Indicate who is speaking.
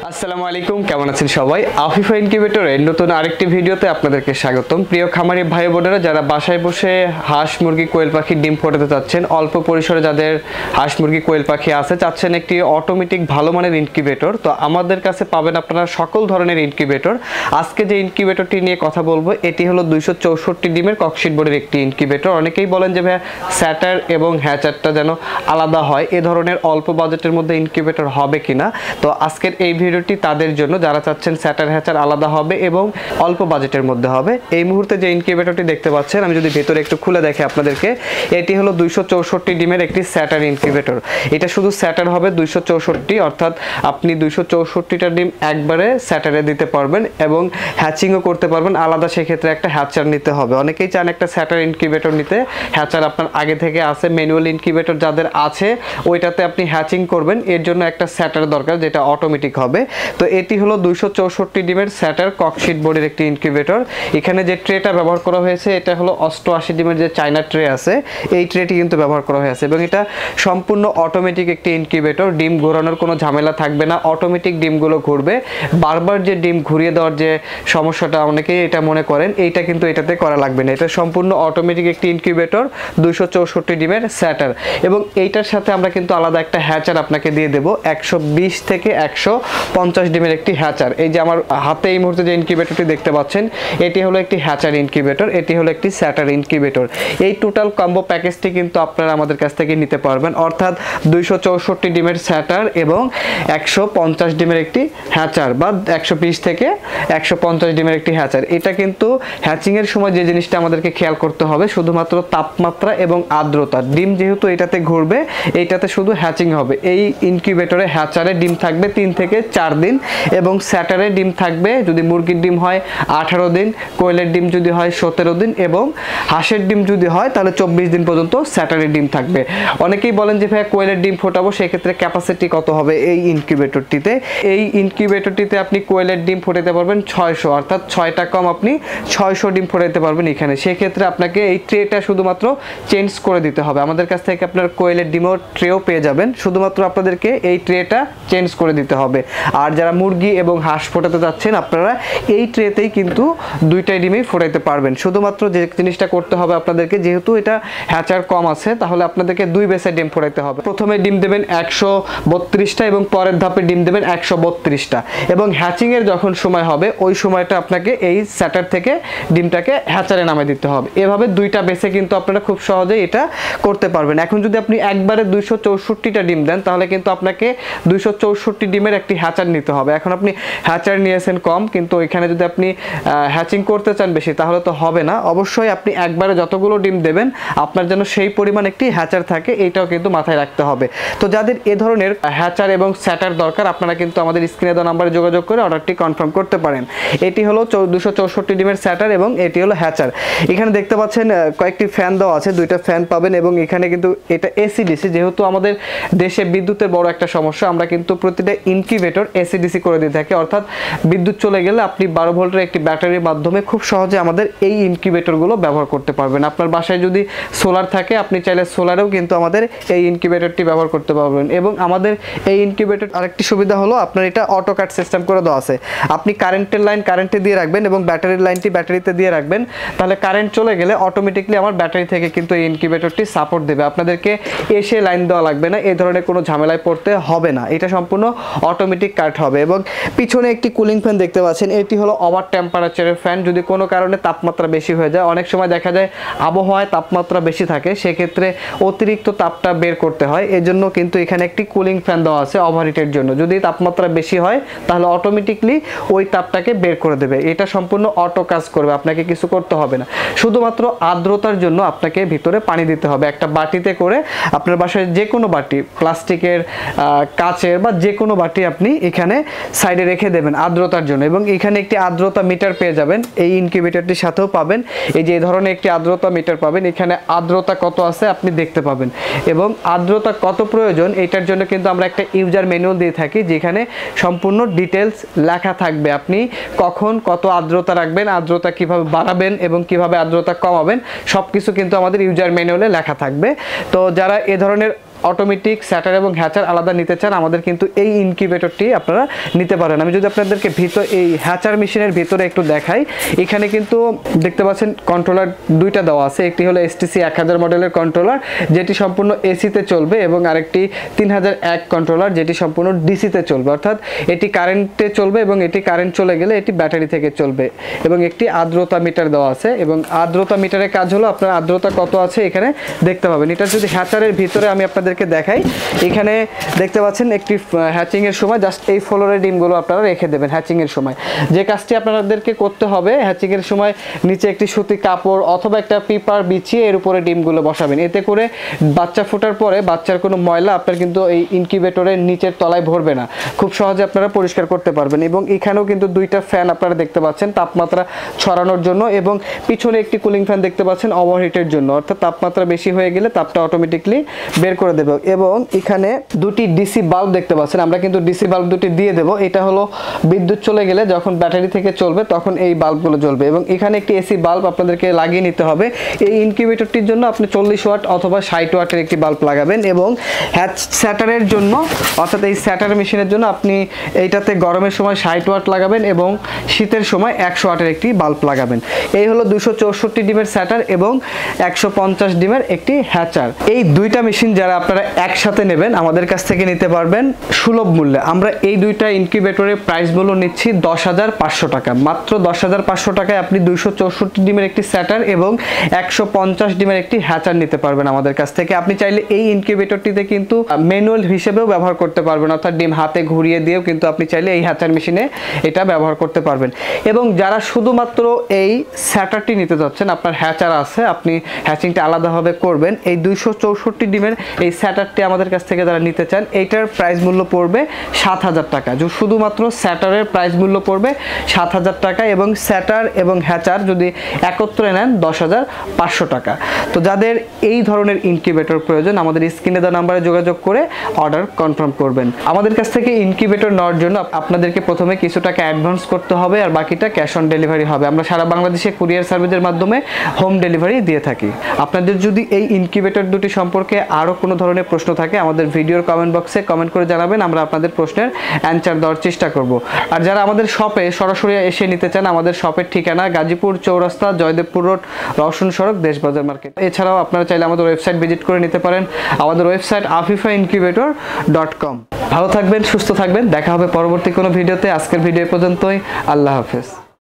Speaker 1: আসসালামু আলাইকুম, কেমন আছেন সবাই? আফিফা ইনকিউবেটরের নতুন আরেকটি ভিডিওতে আপনাদেরকে স্বাগতম। প্রিয় খামারি ভাই বোনেরা, যারা বাসায় বসে হাঁস মুরগি কোয়েল পাখির ডিম ফোটাতে চাচ্ছেন, অল্প পরিসরে যাদের হাঁস মুরগি কোয়েল পাখি আছে, চাচ্ছেন একটি অটোমেটিক ভালো মানের ইনকিউবেটর, তো আমাদের কাছে পাবেন আপনারা সকল ধরনের ইনকিউবেটর। আজকে যে ইনকিউবেটরটি নিয়ে কথা বলবো, এটি হলো 264 ডিমের ককশিট বোর্ডের একটি ইনকিউবেটর। অনেকেই বলেন যে ভাই স্যাটার এবং হ্যাচারটা যেন আলাদা হয়, এ ধরনের অল্প বাজেটের মধ্যে ইনকিউবেটর হবে কিনা। তো আজকের এই ভিডিওটি তাদের জন্য যারা চাচ্ছেন স্যাটার হ্যাচার আলাদা হবে এবং অল্প বাজেটের মধ্যে হবে। এই মুহূর্তে যে ইনকিউবেটরটি দেখতে পাচ্ছেন, আমি যদি ভেতরে একটু খুলে দেখে আপনাদেরকে, এটি হলো 264 ডিমের একটি স্যাটার ইনকিউবেটর। এটা শুধু স্যাটার হবে 264, অর্থাৎ আপনি 264টা ডিম একবারে স্যাটারে দিতে পারবেন এবং হ্যাচিংও করতে পারবেন। আলাদা সেক্ষেত্রে একটা হ্যাচার নিতে হবে। অনেকেই চান একটা স্যাটার ইনকিউবেটর নিতে, হ্যাচার আপনার আগে থেকে আছে, ম্যানুয়াল ইনকিউবেটর যাদের আছে ওইটাতে আপনি হ্যাচিং করবেন, এর জন্য একটা স্যাটার দরকার যেটা অটোমেটিক হবে। তো এটি হলো 264 ডিমের স্যাটার ককশিট বোর্ডের একটি ইনকিউবেটর। এখানে যে ট্রেটা ব্যবহার করা হয়েছে, এটা হলো 88 ডিমের যে চায়না ট্রে আছে, এই ট্রেটি কিন্তু ব্যবহার করা হয়েছে এবং এটা সম্পূর্ণ অটোমেটিক একটি ইনকিউবেটর। ডিম ঘোরানোর কোনো ঝামেলা থাকবে না, অটোমেটিক ডিমগুলো ঘুরবে। বারবার যে ডিম ঘুরিয়ে দেওয়ার যে সমস্যাটা অনেকেই এটা মনে করেন, এইটা কিন্তু এটাতে করা লাগবে না। এটা সম্পূর্ণ অটোমেটিক একটি ইনকিউবেটর, 264 ডিমের স্যাটার। এবং এইটার সাথে আমরা কিন্তু আলাদা একটা হ্যাচার আপনাকে দিয়ে দেবো, 120 থেকে 150 ডিমের একটি হ্যাচার। এই যে আমার হাতে এই মুহূর্তে যে ইনকিউবেটরটি দেখতে পাচ্ছেন, এটি হলো একটি হ্যাচার ইনকিউবেটর, এটি হলো একটি স্যাটার ইনকিউবেটর। এই টোটাল কম্বো প্যাকেজটি কিন্তু আপনারা আমাদের কাছ থেকে নিতে পারবেন, অর্থাৎ 264 ডিমের স্যাটার এবং 150 ডিমের একটি হ্যাচার, বা 120 থেকে 150 ডিমের একটি হ্যাচার। এটা কিন্তু হ্যাচিং এর সময় যে জিনিসটা আমাদেরকে খেয়াল করতে হবে, শুধুমাত্র তাপমাত্রা এবং আর্দ্রতা। ডিম যেহেতু এটাতে ঘুরবে, এইটাতে শুধু হ্যাচিং হবে। এই ইনকিউবেটরে হ্যাচারে ডিম থাকবে 3 থেকে 4 দিন এবং স্যাটারে ডিম থাকবে, যদি মুরগির ডিম হয় 18 দিন, কোয়েলের ডিম যদি হয় 17 দিন এবং হাঁসের ডিম যদি হয় তাহলে 24 দিন পর্যন্ত স্যাটারে ডিম থাকবে। অনেকেই বলেন যে ভাই কোয়েলের ডিম ফোটাবো, সেক্ষেত্রে ক্যাপাসিটি কত হবে এই ইনকিউবেটরটিতে? এই ইনকিউবেটরটিতে আপনি কোয়েলের ডিম ফোটাতে পারবেন 600, অর্থাৎ 6টা কম আপনি 600 ডিম ফোটাতে পারবেন এখানে। সেক্ষেত্রে আপনাকে এই ট্রেটা শুধুমাত্র চেঞ্জ করে দিতে হবে। আমাদের কাছ থেকে আপনার কোয়েলের ডিমও ট্রেও পেয়ে যাবেন, শুধুমাত্র আপনাদেরকে এই ট্রেটা চেঞ্জ করে দিতে হবে। আর যারা মুরগি এবং হাঁস ফোটাতে যাচ্ছেন, আপনারা এই ট্রেতেই কিন্তু দুইটাই ডিমই ফোটাইতে পারবেন। শুধুমাত্র যে জিনিসটা করতে হবে আপনাদেরকে, যেহেতু এটা হ্যাচার কম আছে, তাহলে আপনাদেরকে 2 বেসে ডিম ফোটাইতে হবে। প্রথমে ডিম দেবেন 132টা এবং পরের ধাপে ডিম দেবেন 132টা, এবং হ্যাচিং এর যখন সময় হবে ওই সময়টা আপনাকে এই স্যাটার থেকে ডিমটাকে হ্যাচারে নামে দিতে হবে। এভাবে 2টা বেসে কিন্তু আপনারা খুব সহজেই এটা করতে পারবেন। এখন যদি আপনি একবারে 264টা ডিম দেন, তাহলে কিন্তু আপনাকে 264 ডিমের একটি হ্যাচার নিতে হবে। এখন আপনি হ্যাচার নিয়েছেন কম, কিন্তু এখানে যদি আপনি হ্যাচিং করতে চান বেশি, তাহলে তো হবে না। অবশ্যই আপনি একবারে যতগুলো ডিম দেবেন, আপনার যেন সেই পরিমাণ একটি হ্যাচার থাকে, এইটাও কিন্তু মাথায় রাখতে হবে। তো যাদের এ ধরনের হ্যাচার এবং স্যাটার দরকার, আপনারা কিন্তু আমাদের স্ক্রিনে দেওয়া নাম্বারে যোগাযোগ করে অর্ডারটি কনফার্ম করতে পারেন। এটি হলো 264 ডিমের স্যাটার এবং এটি হলো হ্যাচার। এখানে দেখতে পাচ্ছেন কয়েকটি ফ্যান দেওয়া আছে, 2টা ফ্যান পাবেন এবং এখানে কিন্তু এটা এসিডিসি। যেহেতু আমাদের দেশে বিদ্যুতের বড় একটা সমস্যা, আমরা কিন্তু প্রতিটা ইনকিউবেটর এসিডিসি করে দিয়ে থাকি, অর্থাৎ বিদ্যুৎ চলে গেলে আপনি 12 ভোল্টের একটি ব্যাটারির মাধ্যমে খুব সহজে আমাদের এই ইনকিউবেটরগুলো ব্যবহার করতে পারবেন। আপনার বাসায় যদি সোলার থাকে, আপনি চাইলে সোলারেও কিন্তু আমাদের এই ইনকিউবেটরটি ব্যবহার করতে পারবেন। এবং আমাদের এই ইনকিউবেটর আরেকটি সুবিধা হলো, আপনার এটা অটো কাট সিস্টেম করে দেওয়া আছে। আপনি কারেন্টের লাইন কারেন্টে দিয়ে রাখবেন এবং ব্যাটারির লাইনটি ব্যাটারিতে দিয়ে রাখবেন, তাহলে কারেন্ট চলে গেলে অটোমেটিকলি আমার ব্যাটারি থেকে কিন্তু এই ইনকিউবেটরটি সাপোর্ট দেবে। আপনাদেরকে এসে লাইন দেওয়া লাগবে না, এই ধরনের কোনো ঝামেলায় পড়তে হবে না। এটা সম্পূর্ণ অটোমেটিক কাট হবে। এবং পিছনে একটি কুলিং ফ্যান দেখতে পাচ্ছেন, এটি হলো ওভার টেম্পারেচারের ফ্যান। যদি কোনো কারণে তাপমাত্রা বেশি হয়ে যায়, অনেক সময় দেখা যায় আবহাওয়ায় তাপমাত্রা বেশি থাকে, সেক্ষেত্রে অতিরিক্ত তাপটা বের করতে হয়, এজন্য কিন্তু এখানে একটি কুলিং ফ্যান দেওয়া আছে ওভারহিটের জন্য। যদি তাপমাত্রা বেশি হয়, তাহলে অটোমেটিকলি ওই তাপটাকে বের করে দেবে। এটা সম্পূর্ণ অটো কাজ করবে, আপনাকে কিছু করতে হবে না। শুধুমাত্র আর্দ্রতার জন্য আপনাকে ভিতরে পানি দিতে হবে একটা বাটিতে করে। আপনার বাসায় যে কোনো বাটি, প্লাস্টিকের, কাচের বা যে কোনো বাটি আপনি এখানে সাইডে রেখে দেবেন আর্দ্রতার জন্য। এবং এখানে একটি আর্দ্রতা মিটার পেয়ে যাবেন, এই ইনকিউবেটরটির সাথেও পাবেন। এই যে এই ধরনের একটি আর্দ্রতা মিটার পাবেন, এখানে আর্দ্রতা কত আছে আপনি দেখতে পাবেন এবং আর্দ্রতা কত প্রয়োজন, এটার জন্য কিন্তু আমরা একটা ইউজার ম্যানুয়াল দিয়ে থাকি, যেখানে সম্পূর্ণ ডিটেলস লেখা থাকবে। আপনি কখন কত আর্দ্রতা রাখবেন, আর্দ্রতা কিভাবে বাড়াবেন এবং কিভাবে আর্দ্রতা কমাবেন, সবকিছু কিন্তু আমাদের ইউজার ম্যানুয়ালে লেখা থাকবে। তো যারা এ ধরনের অটোমেটিক স্যাটার এবং হ্যাচার আলাদা নিতে চান, আমাদের কিন্তু এই ইনকিউবেটরটি আপনারা নিতে পারেন। আমি যদি আপনাদেরকে এই হ্যাচার মেশিনের ভিতরে একটু দেখাই, এখানে কিন্তু দেখতে পাচ্ছেন কন্ট্রোলার দুইটা দেওয়া আছে। একটি হলো STC 1000 মডেলের কন্ট্রোলার যেটি সম্পূর্ণ এসিতে চলবে, এবং আরেকটি 3001 কন্ট্রোলার যেটি সম্পূর্ণ ডিসিতে চলবে, অর্থাৎ এটি কারেন্টে চলবে এবং এটি কারেন্ট চলে গেলে এটি ব্যাটারি থেকে চলবে। এবং একটি আর্দ্রতা মিটার দেওয়া আছে, এবং আর্দ্রতা মিটারের কাজ হলো আপনার আর্দ্রতা কত আছে এখানে দেখতে পাবেন। এটা যদি হ্যাচারের ভিতরে আমি আপনাদেরকে দেখাই, এখানে দেখতে পাচ্ছেন একটি হ্যাচিং এর সময় জাস্ট এই ফ্লোরের ডিমগুলো আপনারা রেখে দেবেন। হ্যাচিং এর সময় যে কাজটি আপনাদেরকে করতে হবে, হ্যাচিং এর সময় নিচে একটি সুতি কাপড় অথবা একটা পেপার বিছিয়ে এর উপরে ডিমগুলো বসাবেন। এতে করে বাচ্চা ফোটার পরে বাচ্চার কোনো ময়লা আপনার কিন্তু এই ইনকিউবেটরের নিচের তলায় ভরবে না, খুব সহজে আপনারা পরিষ্কার করতে পারবেন। এবং এখানেও কিন্তু দুইটা ফ্যান আপনারা দেখতে পাচ্ছেন তাপমাত্রা ছড়ানোর জন্য, এবং পিছনে একটি কুলিং ফ্যান দেখতে পাচ্ছেন ওভারহিটের জন্য, অর্থাৎ তাপমাত্রা বেশি হয়ে গেলে তাপটা অটোমেটিকলি বের করে দেবে। এবং এখানে দুটি ডিসি বাল্ব দেখতে পাচ্ছেন, আমরা কিন্তু ডিসি বাল্ব দুটি দিয়ে দেব। এটা হলো বিদ্যুৎ চলে গেলে যখন ব্যাটারি থেকে চলবে তখন এই বাল্বগুলো জ্বলবে। এবং এখানে একটি এসি বাল্ব আপনাদেরকে লাগিয়ে নিতে হবে। এই ইনকিউবেটরটির জন্য আপনি 40 ওয়াট অথবা 60 ওয়াটের একটি বাল্ব লাগাবেন। এবং স্যাটারের জন্য, অর্থাৎ এই স্যাটার মেশিনের জন্য আপনি এইটাতে গরমের সময় 60 ওয়াট লাগাবেন এবং শীতের সময় 100 ওয়াটের একটি বাল্ব লাগাবেন। এই হলো 264 ডিমের স্যাটার এবং 150 ডিমের একটি হ্যাচার। এই দুইটা মেশিন যারা আপনারা একসাথে নেবেন আমাদের কাছ থেকে নিতে পারবেন সুলভ মূল্যে। আমরা এই দুইটা ইনকিউবেটরের প্রাইস মূল্য নিচ্ছি 10,500 টাকা। মাত্র 10,500 টাকায় আপনি 264 ডিমের একটি স্যাটার এবং 150 ডিমের একটি হ্যাচার নিতে পারবেন আমাদের কাছ থেকে। আপনি চাইলে এই ইনকিউবেটরটিতে কিন্তু ম্যানুয়াল হিসেবেও ব্যবহার করতে পারবেন, অর্থাৎ ডিম হাতে ঘুরিয়ে দিয়েও কিন্তু আপনি চাইলে এই হ্যাচার মেশিনে এটা ব্যবহার করতে পারবেন। এবং যারা শুধুমাত্র এই স্যাটারটি নিতে যাচ্ছেন, আপনার হ্যাচার আছে, আপনি হ্যাচিংটা আলাদাভাবে করবেন, এই 264 ডিমের এই স্যাটারটি আমাদের কাছ থেকে যারা নিতে চান, এইটার প্রাইস মূল্য পড়বে 7,000 টাকা। শুধুমাত্র স্যাটারের প্রাইস মূল্য পড়বে 7,000 টাকা, এবং স্যাটার এবং হ্যাচার যদি একত্রে নেন 10,500 টাকা। তো যাদের এই ধরনের ইনকিউবেটর প্রয়োজন আমাদের স্ক্রিনে দেওয়া নাম্বারে যোগাযোগ করে অর্ডার কনফার্ম করবেন। আমাদের কাছ থেকে ইনকিউবেটর নেওয়ার জন্য আপনাদেরকে প্রথমে কিছু টাকা অ্যাডভান্স করতে হবে, আর বাকিটা ক্যাশ অন ডেলিভারি হবে। আমরা সারা বাংলাদেশে কুরিয়ার সার্ভিসের মাধ্যমে হোম ডেলিভারি দিয়ে থাকি। আপনাদের যদি এই ইনকিউবেটর দুটি সম্পর্কে আরও কোনো ধরনের প্রশ্ন থাকে আমাদের ভিডিওর কমেন্ট বক্সে কমেন্ট করে জানাবেন, আমরা আপনাদের প্রশ্নের অ্যান্সার দেওয়ার চেষ্টা করব। আর যারা আমাদের শপে সরাসরি এসে নিতে চান, আমাদের শপের ঠিকানা গাজীপুর চৌরাস্তা, জয়দেবপুর রোড, রওশন সড়ক, দেশবাজার মার্কেট। এছাড়াও আপনারা চাইলে আমাদের ওয়েবসাইট ভিজিট করে নিতে পারেন। আমাদের ওয়েবসাইট afifaincubator.com। ভালো থাকবেন, সুস্থ থাকবেন, দেখা হবে পরবর্তী কোনো ভিডিওতে। আজকের ভিডিও পর্যন্তই, আল্লাহ হাফেজ।